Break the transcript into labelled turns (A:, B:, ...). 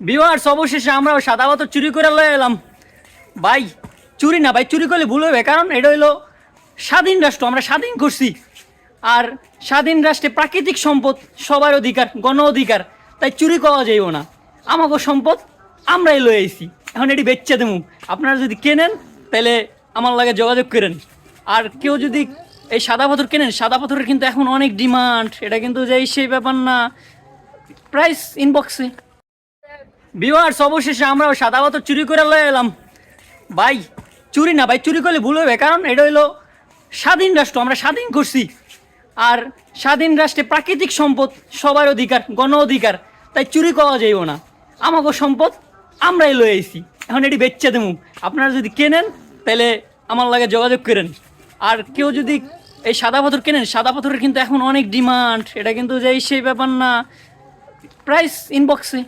A: Viewers, অবশেষে আমরাও সাদা পাথর চুরি করে লয়ে এলাম। ভাই চুরি না ভাই, চুরি করলে ভুল হবে, কারণ এটা হইলো স্বাধীন রাষ্ট্র, আমরা স্বাধীন করছি। আর স্বাধীন রাষ্ট্রে প্রাকৃতিক সম্পদ সবার অধিকার, গণ অধিকার, তাই চুরি করা যাইব না। আমাকে সম্পদ আমরাই লয়ে আইছি, এখন এটি বেচে দেবো। আপনারা যদি কেনেন তাহলে আমার লাগে যোগাযোগ করেন। আর কেউ যদি এই সাদা পাথর কেনেন, সাদা পাথরের কিন্তু এখন অনেক ডিমান্ড, এটা কিন্তু যে সেই ব্যাপার না। প্রাইস ইনবক্সে। ভিউয়ার্স, অবশেষে আমরাও সাদা পাথর চুরি করে লয়ে এলাম। ভাই চুরি না ভাই, চুরি করলে ভুল হবে, কারণ এটা হইলো স্বাধীন রাষ্ট্র, আমরা স্বাধীন করছি। আর স্বাধীন রাষ্ট্রে প্রাকৃতিক সম্পদ সবার অধিকার, গণ অধিকার, তাই চুরি করা যাইব না। আমাকে সম্পদ আমরাই লয়ে আইছি, এখন এটি বেচে দেবো। আপনারা যদি কেনেন তাহলে আমার লাগে যোগাযোগ করেন। আর কেউ যদি এই সাদা পাথর কেনেন, সাদা পাথরের কিন্তু এখন অনেক ডিমান্ড, এটা কিন্তু যে সেই ব্যাপার না। প্রাইস ইনবক্সে।